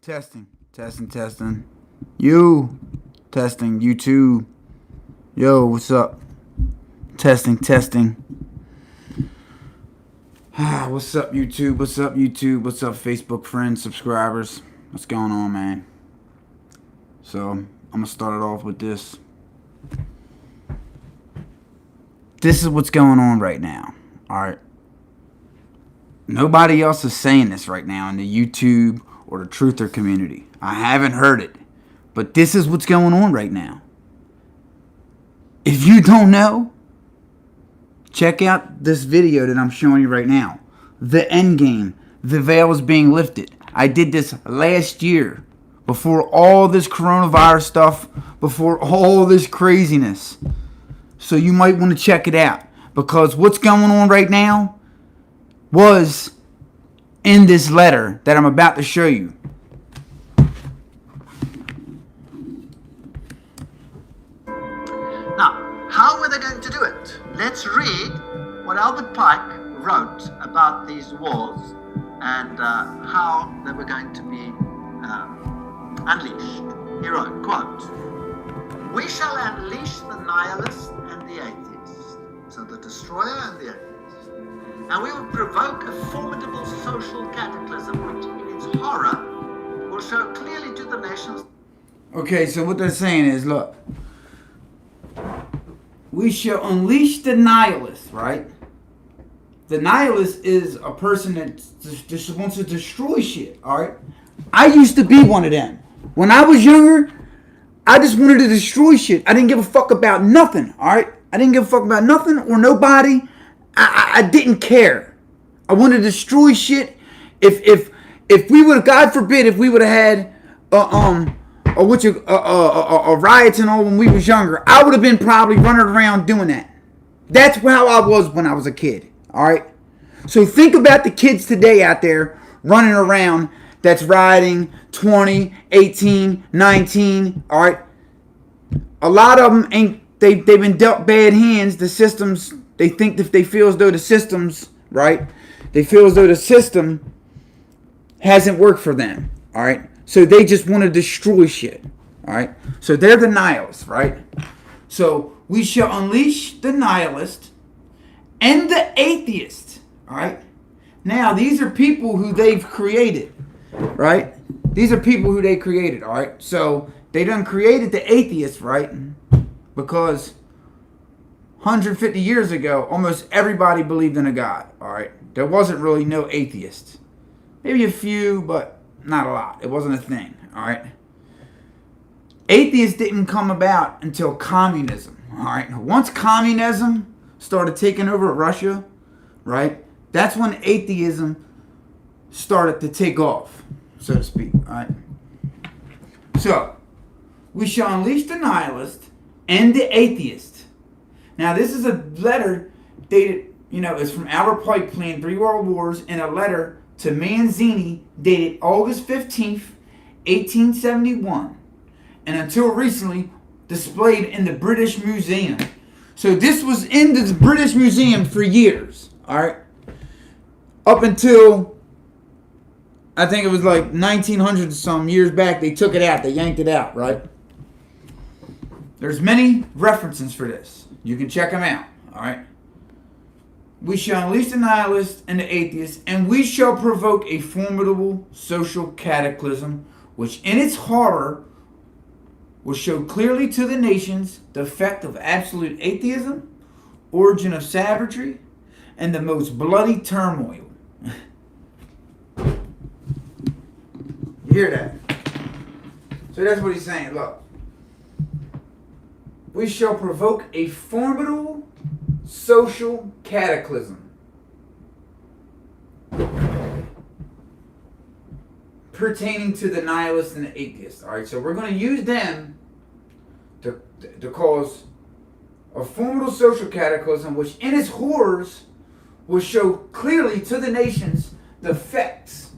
Testing, testing, testing. You, testing, YouTube. Yo, what's up? Testing, testing. What's up, YouTube? What's up, YouTube? What's up, Facebook friends, subscribers? What's going on, man? So, I'm going to start it off with this. This is what's going on right now, alright? Nobody else is saying this right now in the YouTube or the truther community. I haven't heard it. But this is what's going on right now. If you don't know, check out this video that I'm showing you right now. The end game. The veil is being lifted. I did this last year. Before all this coronavirus stuff. Before all this craziness. So you might want to check it out. Because what's going on right now was in this letter that I'm about to show you. Now, how were they going to do it? Let's read what Albert Pike wrote about these wars and how they were going to be unleashed. He wrote, quote, "We shall unleash the nihilist and the atheist," so the destroyer and the atheist, "and we will provoke a formidable social cataclysm which in its horror will show clearly to the nations." Okay, so what they're saying is, look, we shall unleash the nihilist, right? The nihilist is a person that just wants to destroy shit, alright? I used to be one of them. When I was younger, I just wanted to destroy shit. I didn't give a fuck about nothing, alright? I didn't give a fuck about nothing or nobody. I didn't care. I wanted to destroy shit. If we would have, God forbid, if we would have had riots and all when we was younger, I would have been probably running around doing that. That's how I was when I was a kid. Alright? So think about the kids today out there running around that's riding 20, 18, 19. Alright? A lot of them ain't, they've been dealt bad hands. The systems, they think that they feel as though the systems, right? They feel as though the system hasn't worked for them. Alright? So they just want to destroy shit. Alright? So they're the nihilists, right? So we shall unleash the nihilist and the atheist. Alright? Now these are people who they've created. Right? These are people who they created. Alright? So they done created the atheist, right? Because 150 years ago, almost everybody believed in a God. Alright? There wasn't really no atheists. Maybe a few, but not a lot. It wasn't a thing. Alright? Atheists didn't come about until communism. Alright? Once communism started taking over Russia, right? That's when atheism started to take off, so to speak. Alright? So, we shall unleash the nihilist and the atheist. Now, this is a letter dated, it's from Albert Pike playing 3 World Wars in a letter to Manzini dated August 15th, 1871, and until recently displayed in the British Museum. So this was in the British Museum for years, alright? Up until, I think it was like 1900 some years back, they took it out, they yanked it out, right? There's many references for this. You can check them out, alright? We shall unleash the nihilist and the atheist, and we shall provoke a formidable social cataclysm, which in its horror will show clearly to the nations the effect of absolute atheism, origin of savagery, and the most bloody turmoil. You hear that? So that's what he's saying. Look. We shall provoke a formidable social cataclysm pertaining to the nihilists and the atheists. Alright, so we're going to use them to cause a formidable social cataclysm which in its horrors will show clearly to the nations the effects.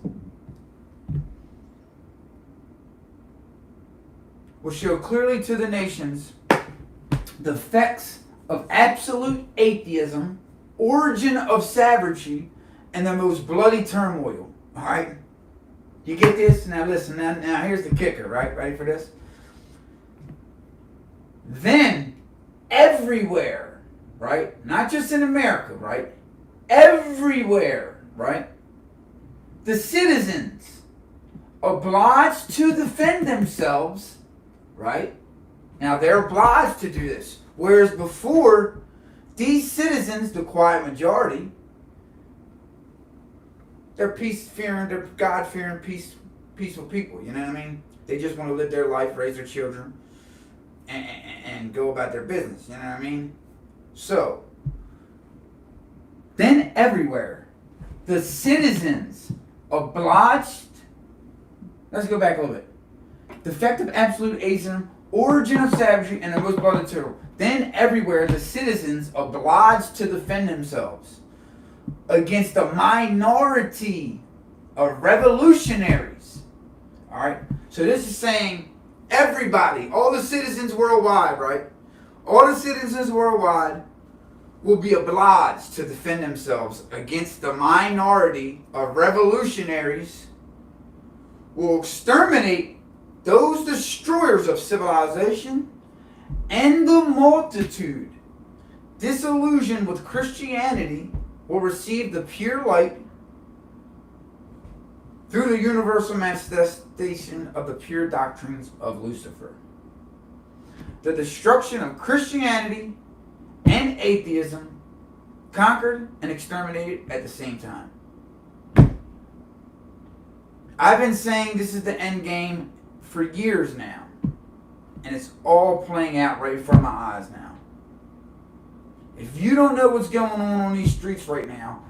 Will show clearly to the nations the effects of absolute atheism, origin of savagery, and the most bloody turmoil. Alright? You get this? Now listen, now here's the kicker, right? Ready for this? Then, everywhere, right? Not just in America, right? Everywhere, right? The citizens obliged to defend themselves, right? Now they're obliged to do this. Whereas before, these citizens, the quiet majority, they're peace-fearing, they're God-fearing, peaceful people, you know what I mean? They just want to live their life, raise their children, and go about their business, you know what I mean? So, then everywhere, the citizens obliged, let's go back a little bit. The effect of absolute atheism, origin of savagery, and the most bloody terror. Then everywhere, the citizens obliged to defend themselves against a minority of revolutionaries. Alright? So this is saying everybody, all the citizens worldwide, right? All the citizens worldwide will be obliged to defend themselves against the minority of revolutionaries, will exterminate those destroyers of civilization, and the multitude disillusioned with Christianity will receive the pure light through the universal manifestation of the pure doctrines of Lucifer. The destruction of Christianity and atheism conquered and exterminated at the same time. I've been saying this is the end game for years now, and it's all playing out right in front of my eyes now. If you don't know what's going on these streets right now,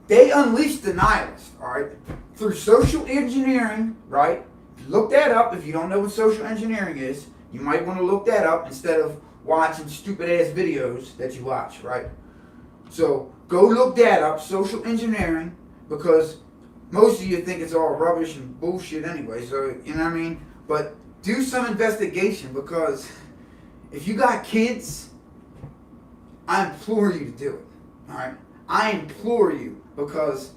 they unleashed the nihilists, all right, through social engineering, right? Look that up. If you don't know what social engineering is, you might want to look that up instead of watching stupid ass videos that you watch, right? So go look that up, social engineering, because most of you think it's all rubbish and bullshit anyway, so, you know what I mean? But do some investigation, because if you got kids, I implore you to do it, all right? I implore you, because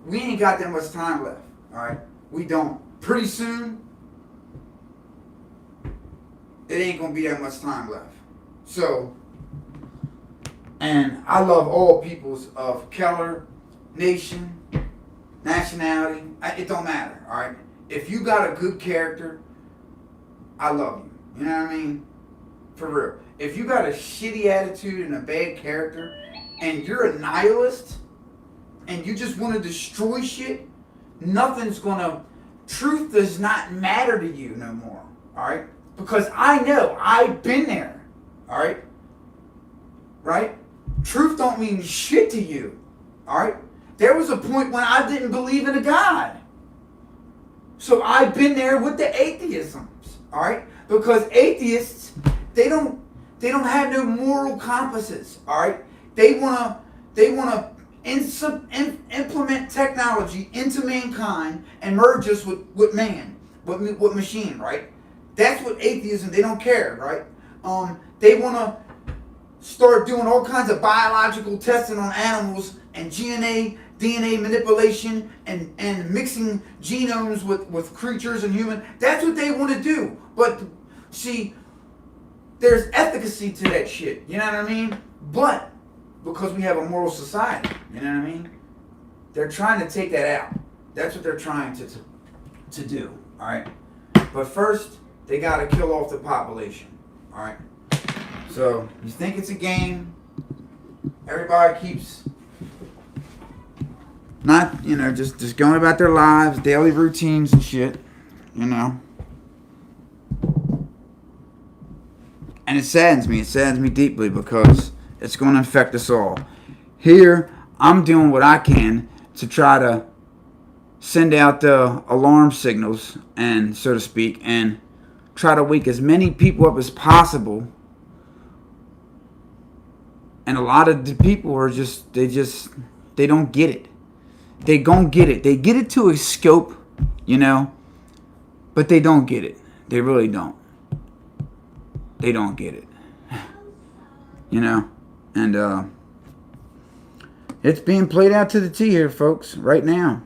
we ain't got that much time left, all right? We don't. Pretty soon, it ain't going to be that much time left. So, and I love all peoples of color, nation, nationality. It don't matter, all right? If you got a good character, I love you. You know what I mean? For real. If you got a shitty attitude and a bad character, and you're a nihilist, and you just want to destroy shit, nothing's going to... Truth does not matter to you no more, all right? Because I know, I've been there, all right? Right? Truth don't mean shit to you, all right? There was a point when I didn't believe in a God. So I've been there with the atheisms, all right? Because atheists, they don't have no moral compasses, all right? They wanna implement technology into mankind and merge us with man, with machine, right? That's what atheism, they don't care, right? They want to start doing all kinds of biological testing on animals and DNA manipulation and mixing genomes with creatures and human. That's what they want to do. But see, there's efficacy to that shit, you know what I mean? But because we have a moral society, you know what I mean? They're trying to take that out. That's what they're trying to do, all right? But first, they got to kill off the population, all right? So, you think it's a game. Everybody keeps not, you know, just going about their lives, daily routines and shit, you know? And it saddens me deeply, because it's going to affect us all. Here, I'm doing what I can to try to send out the alarm signals, and so to speak, and try to wake as many people up as possible. And a lot of the people are they don't get it. They gon' get it. They get it to a scope, you know, but they don't get it. They really don't. They don't get it. You know? And it's being played out to the T here, folks, right now.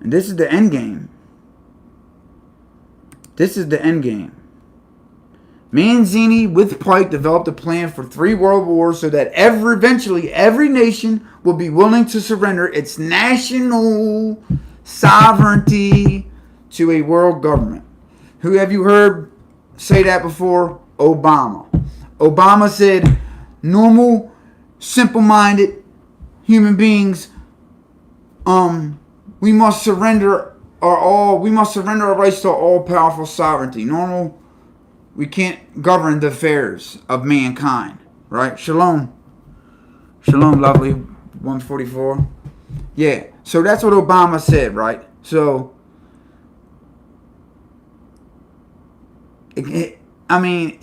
And this is the end game. This is the end game. Manzini with Pike developed a plan for 3 world wars so that eventually every nation will be willing to surrender its national sovereignty to a world government. Who have you heard say that before? Obama. Obama said normal, simple-minded human beings, we must surrender our rights to all-powerful sovereignty. Normal, we can't govern the affairs of mankind, right? Shalom. Shalom, lovely 144. Yeah, so that's what Obama said, right? So, I mean,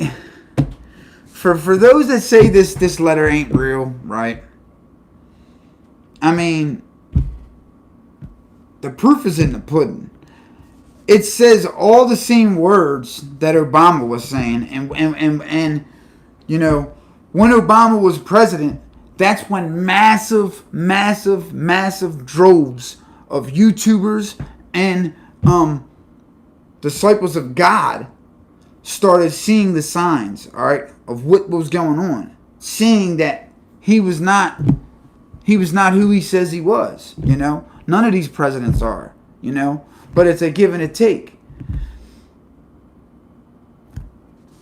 for those that say this letter ain't real, right? I mean, the proof is in the pudding. It says all the same words that Obama was saying, and you know, when Obama was president, that's when massive droves of YouTubers and disciples of God started seeing the signs, all right, of what was going on, seeing that he was not who he says he was. You know, none of these presidents are. You know. But it's a give and a take.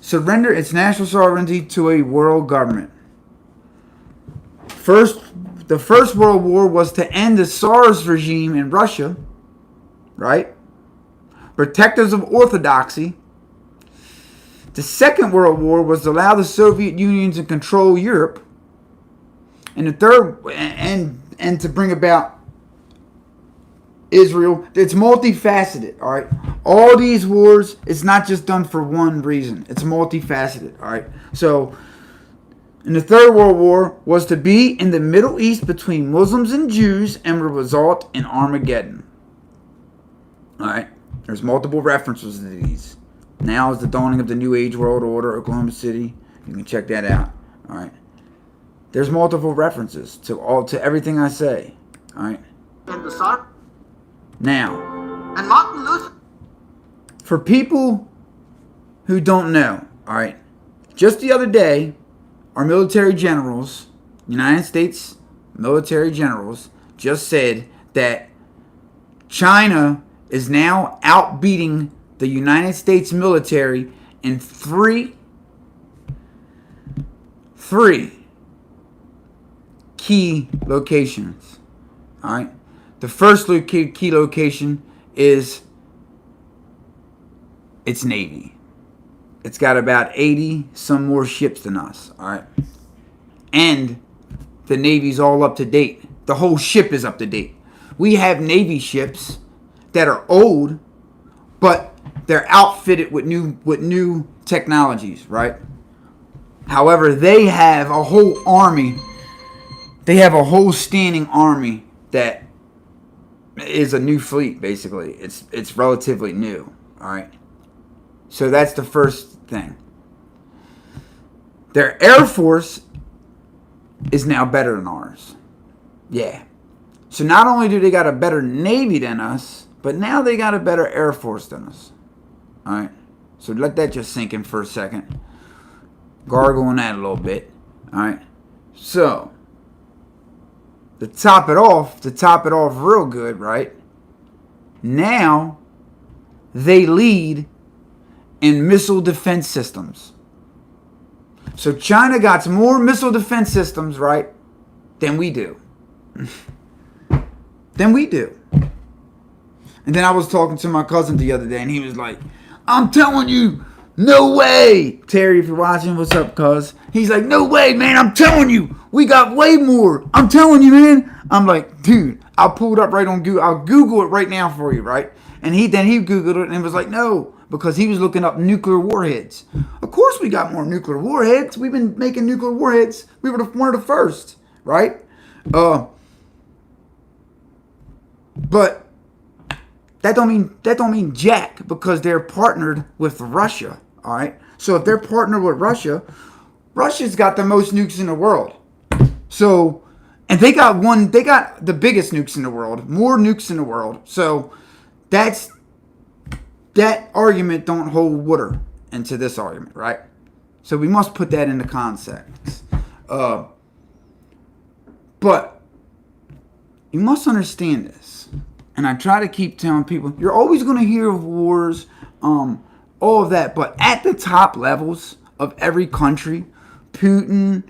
Surrender its national sovereignty to a world government. The First World War was to end the Tsarist regime in Russia, right? Protectors of orthodoxy. The Second World War was to allow the Soviet Union to control Europe. And the third, and to bring about Israel. It's multifaceted, all right? All these wars, it's not just done for one reason. It's multifaceted, all right? So, in the Third World War was to be in the Middle East between Muslims and Jews and will result in Armageddon. All right? There's multiple references to these. Now is the dawning of the New Age World Order, Oklahoma City. You can check that out, all right? There's multiple references to everything I say, all right? And the Now, and Martin Luther. For people who don't know, all right, just the other day, our military generals, United States military generals, just said that China is now outbeating the United States military in three key locations, all right? The first key location is its Navy. It's got about 80 some more ships than us, all right? And the Navy's all up to date. The whole ship is up to date. We have Navy ships that are old, but they're outfitted with new technologies, right? However, they have a whole army. They have a whole standing army that is a new fleet, basically. It's relatively new, all right? So that's the first thing. Their Air Force is now better than ours. Yeah. So not only do they got a better Navy than us, but now they got a better Air Force than us. All right? So let that just sink in for a second. Gargle on that a little bit. All right? So, to top it off real good, right? Now, they lead in missile defense systems. So China got more missile defense systems, right, than we do. And then I was talking to my cousin the other day, and he was like, I'm telling you, no way. Terry, if you're watching, what's up, cuz? He's like, no way, man, I'm telling you, we got way more. I'm telling you, man. I'm like, dude, I'll pull it up right on Google. I'll Google it right now for you, right? And he Googled it and was like, no, because he was looking up nuclear warheads. Of course we got more nuclear warheads. We've been making nuclear warheads. We were one of the first, right? But that don't mean jack, because they're partnered with Russia, all right? So if they're partnered with Russia, Russia's got the most nukes in the world. So And they got the biggest nukes in the world, more nukes in the world. So that argument don't hold water into this argument, right? So we must put that into context. But you must understand this. And I try to keep telling people, you're always going to hear of wars, all of that. But at the top levels of every country, Putin,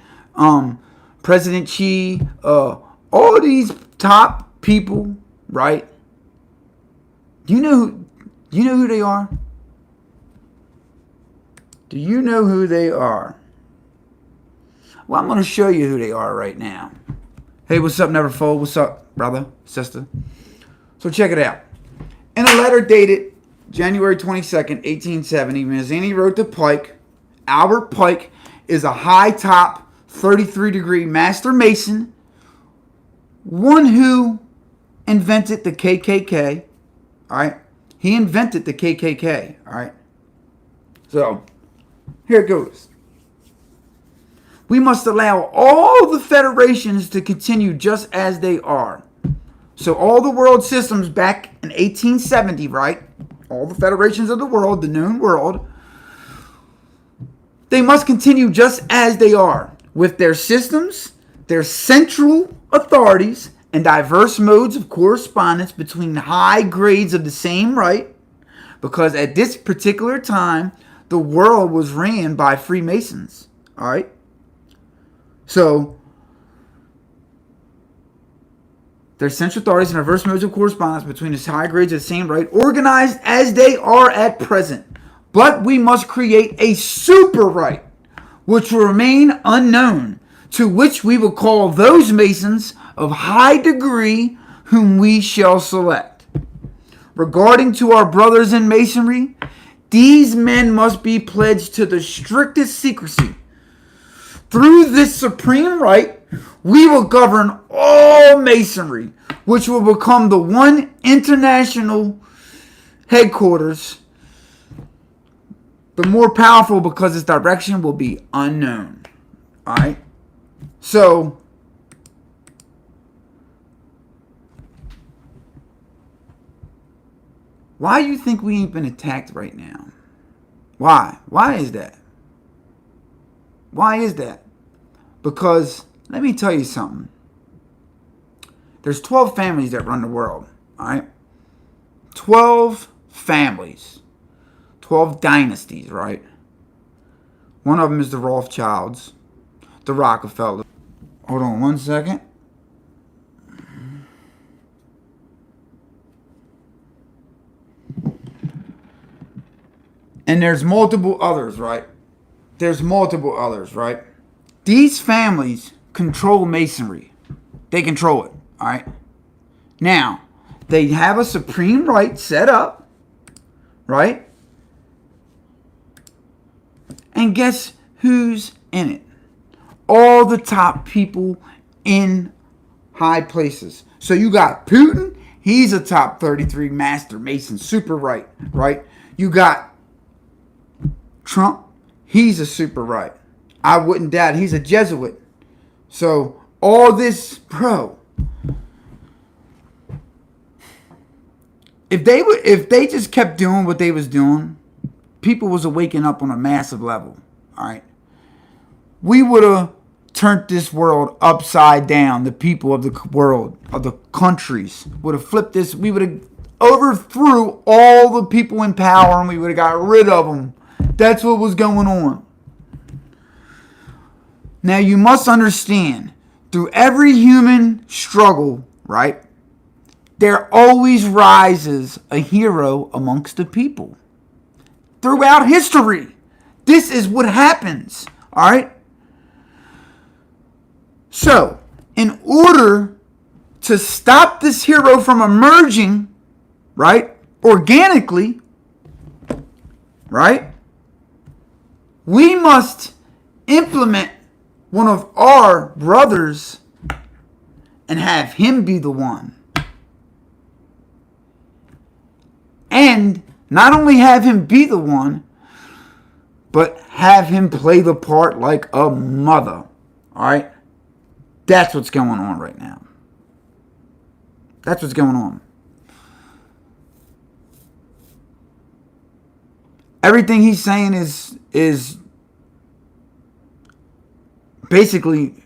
President Xi, all these top people, right? Do you know who they are? Do you know who they are? Well, I'm going to show you who they are right now. Hey, what's up, Neverfold? What's up, brother, sister? So check it out. In a letter dated January 22nd, 1870, Mazzini wrote to Pike, Albert Pike is a high-top, 33-degree master mason, one who invented the KKK, all right? He invented the KKK, all right? So, here it goes. We must allow all the federations to continue just as they are. So all the world systems back in 1870, right? All the federations of the world, the known world, they must continue just as they are, with their systems, their central authorities, and diverse modes of correspondence between high grades of the same right, because at this particular time, the world was ran by Freemasons, all right? So, their central authorities and diverse modes of correspondence between the high grades of the same right, organized as they are at present. But we must create a super right, which will remain unknown, to which we will call those Masons of high degree whom we shall select. Regarding to our brothers in Masonry, these men must be pledged to the strictest secrecy. Through this supreme right, we will govern all Masonry, which will become the one international headquarters, the more powerful because its direction will be unknown. All right? So, why do you think we ain't been attacked right now? Why? Why is that? Why is that? Because, let me tell you something. There's 12 families that run the world, all right? 12 families. 12 dynasties, right? One of them is the Rothschilds, the Rockefellers. Hold on one second. And there's multiple others, right? There's multiple others, right? These families control Masonry. They control it, all right? Now, they have a supreme right set up, right? And guess who's in it? All the top people in high places. So you got Putin. He's a top 33 master mason, super right, right? You got Trump. He's a super right. I wouldn't doubt he's a Jesuit. So all this, bro. If they just kept doing what they was doing, people was waking up on a massive level. All right, we would have turned this world upside down. The people of the world, of the countries, would have flipped this. We would have overthrew all the people in power, and we would have got rid of them. That's what was going on. Now you must understand, through every human struggle, right, there always rises a hero amongst the people. Throughout history, this is what happens, all right? So, in order to stop this hero from emerging, right, organically, right, we must implement one of our brothers and have him be the one. And not only have him be the one, but have him play the part like a mother. Alright? That's what's going on right now. That's what's going on. Everything he's saying is basically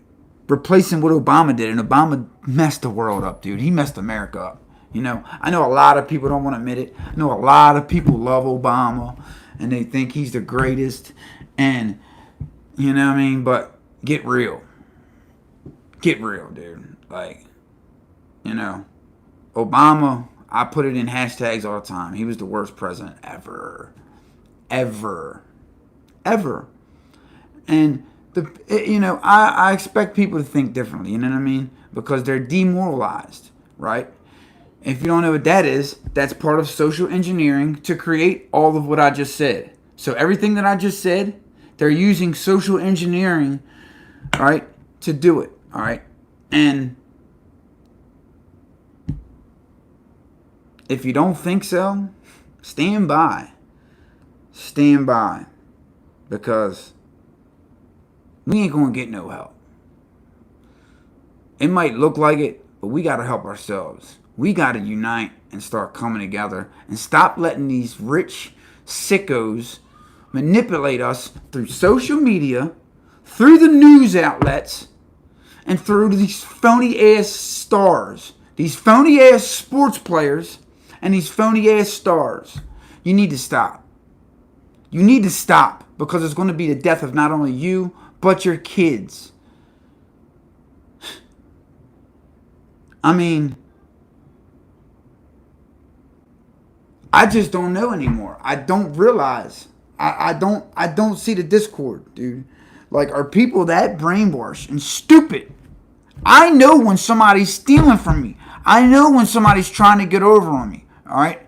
replacing what Obama did. And Obama messed the world up, dude. He messed America up. You know, I know a lot of people don't want to admit it. I know a lot of people love Obama and they think he's the greatest. And, you know what I mean? But get real. Get real, dude. Like, you know, Obama, I put it in hashtags all the time. He was the worst president ever. Ever. And, I expect people to think differently, you know what I mean? Because they're demoralized, right? If you don't know what that is, that's part of social engineering to create all of what I just said. So everything that I just said, they're using social engineering, all right, to do it, all right? And if you don't think so, stand by. Stand by. Because we ain't going to get no help. It might look like it, but we got to help ourselves. We got to unite and start coming together and stop letting these rich sickos manipulate us through social media, through the news outlets, and through these phony-ass stars, these phony-ass sports players, and these phony-ass stars. You need to stop. You need to stop because it's going to be the death of not only you, but your kids. I mean, I just don't know anymore. I don't realize. I don't see the discord, dude. Like, are people that brainwashed and stupid? I know when somebody's stealing from me. I know when somebody's trying to get over on me. All right?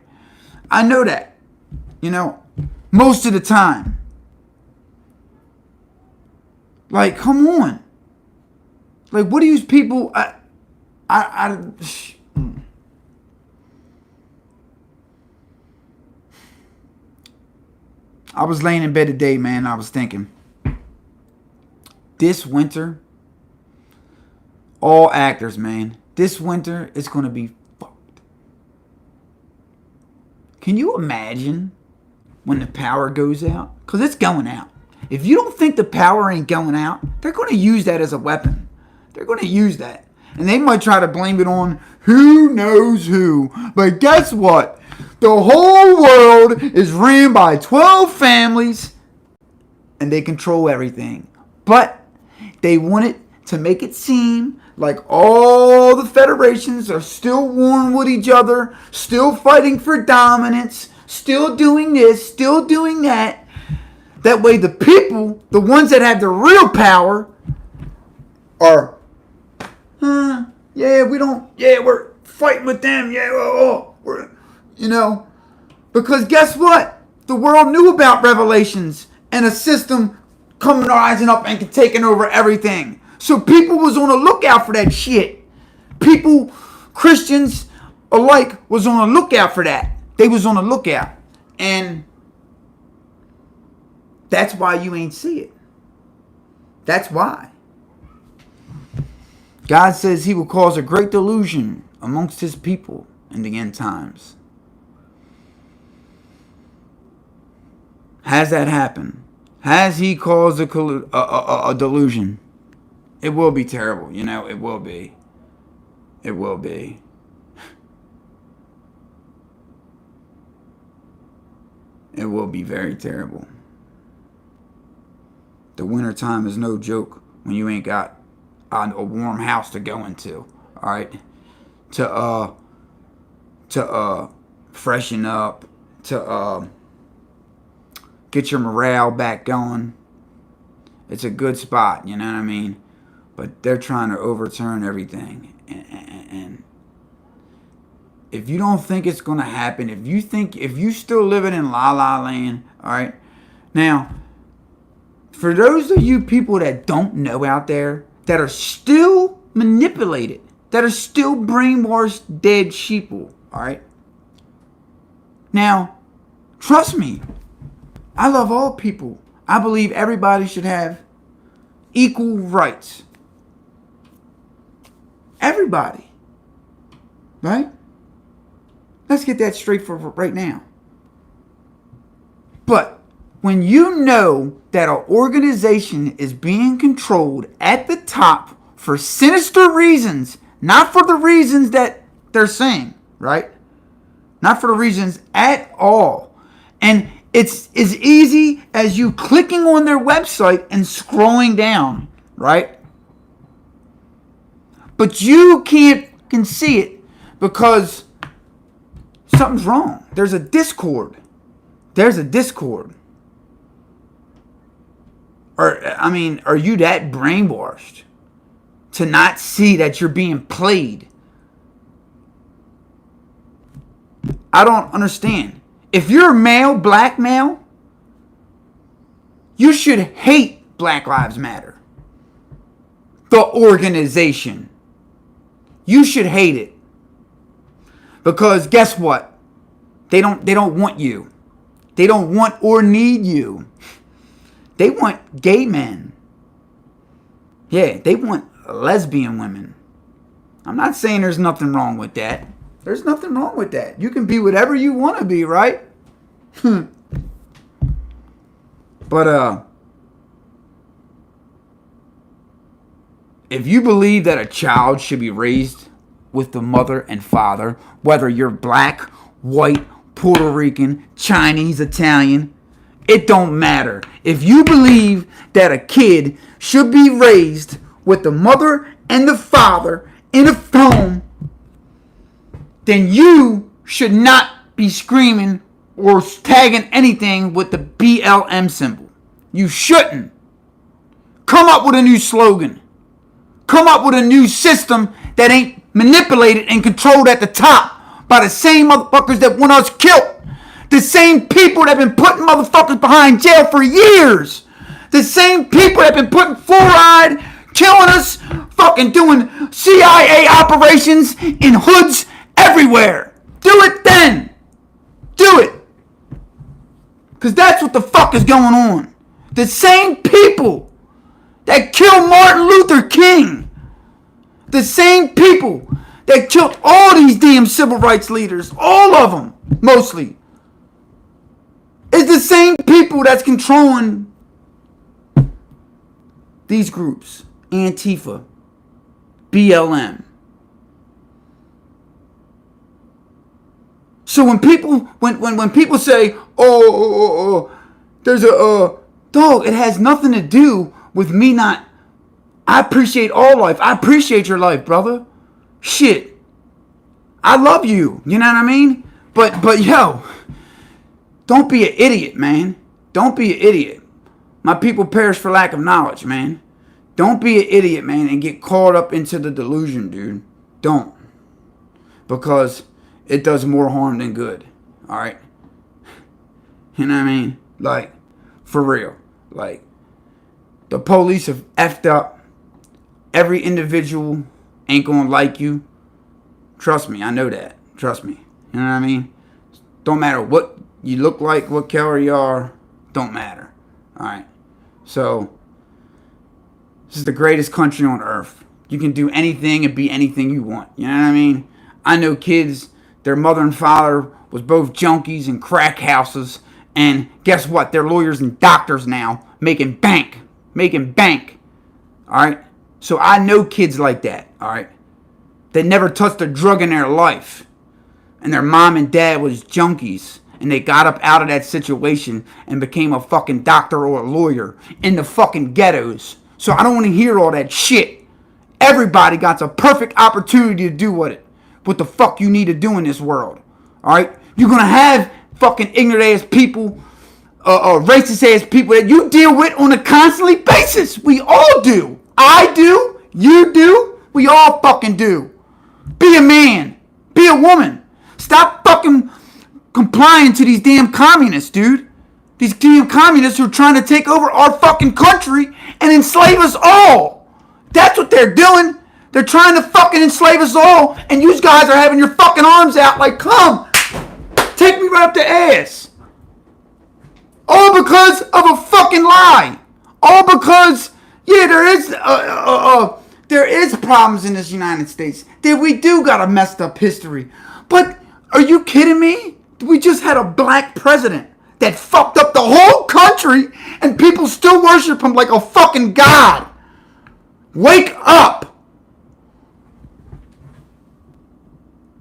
I know that. You know, most of the time. Like, come on. Like, what do these people... I was laying in bed today, man. I was thinking, this winter, all actors, man, this winter it's going to be fucked. Can you imagine when the power goes out? Because it's going out. If you don't think the power ain't going out, they're going to use that as a weapon. They're going to use that. And they might try to blame it on who knows who. But guess what? The whole world is ran by 12 families. And they control everything. But they want it to make it seem like all the federations are still warring with each other. Still fighting for dominance. Still doing this. Still doing that. That way the people, the ones that have the real power, are... we're fighting with them. We're, because guess what? The world knew about revelations and a system coming rising up and taking over everything. So people was on the lookout for that shit. People, Christians alike, was on the lookout for that. They was on the lookout. And that's why you ain't see it. That's why. God says he will cause a great delusion amongst his people in the end times. Has that happened? Has he caused a delusion? It will be terrible. It will be. It will be. It will be very terrible. The winter time is no joke when you ain't got a warm house to go into, all right, to freshen up, to get your morale back going. It's a good spot, you know what I mean? But they're trying to overturn everything, and if you don't think it's gonna happen, if you still living in La La Land, all right, now for those of you people that don't know out there, that are still manipulated, that are still brainwashed dead sheeple, alright? Now, trust me, I love all people. I believe everybody should have equal rights. Everybody. Right? Let's get that straight for right now. But when you know that an organization is being controlled at the top for sinister reasons, not for the reasons that they're saying, right? Not for the reasons at all. And it's as easy as you clicking on their website and scrolling down, right? But you can see it because something's wrong. There's a discord. There's a discord. Are you that brainwashed to not see that you're being played? I don't understand. If you're male, black male, you should hate Black Lives Matter. The organization. You should hate it. Because guess what? They don't want you. They don't want or need you. They want gay men. Yeah, they want lesbian women. I'm not saying there's nothing wrong with that. There's nothing wrong with that. You can be whatever you want to be, right? But if you believe that a child should be raised with the mother and father, whether you're black, white, Puerto Rican, Chinese, Italian, it don't matter. If you believe that a kid should be raised with the mother and the father in a home, then you should not be screaming or tagging anything with the B.L.M symbol. You shouldn't. Come up with a new slogan. Come up with a new system that ain't manipulated and controlled at the top by the same motherfuckers that want us killed. The same people that have been putting motherfuckers behind jail for years. The same people that have been putting fluoride, killing us, fucking doing CIA operations in hoods everywhere. Do it then. Do it. Because that's what the fuck is going on. The same people that killed Martin Luther King. The same people that killed all these damn civil rights leaders. All of them, mostly. It's the same people that's controlling these groups. Antifa. B.L.M. So when people say, there's a dog, it has nothing to do with me not. I appreciate all life. I appreciate your life, brother. Shit. I love you. You know what I mean? But yo, don't be an idiot, man. Don't be an idiot. My people perish for lack of knowledge, man. Don't be an idiot, man, and get caught up into the delusion, dude. Don't. Because it does more harm than good. Alright? You know what I mean? Like, for real. Like, the police have effed up. Every individual ain't gonna like you. Trust me, I know that. Trust me. You know what I mean? Don't matter what you look like, what color you are. Don't matter. Alright? So, this is the greatest country on earth. You can do anything and be anything you want. You know what I mean? I know kids, their mother and father was both junkies and crack houses. And guess what? They're lawyers and doctors now. Making bank. Making bank. Alright? So I know kids like that. Alright? They never touched a drug in their life. And their mom and dad was junkies. And they got up out of that situation and became a fucking doctor or a lawyer in the fucking ghettos. So I don't want to hear all that shit. Everybody got a perfect opportunity to do what the fuck you need to do in this world. Alright? You're going to have fucking ignorant ass people, racist ass people that you deal with on a constantly basis. We all do. I do. You do. We all fucking do. Be a man. Be a woman. Stop fucking complying to these damn communists, dude. These damn communists who are trying to take over our fucking country and enslave us all. That's what they're doing. They're trying to fucking enslave us all, and you guys are having your fucking arms out like, come, take me right up the ass. All because of a fucking lie. All because, yeah, there is There is problems in this United States. We do got a messed up history. But are you kidding me? We just had a black president that fucked up the whole country and people still worship him like a fucking god. Wake up.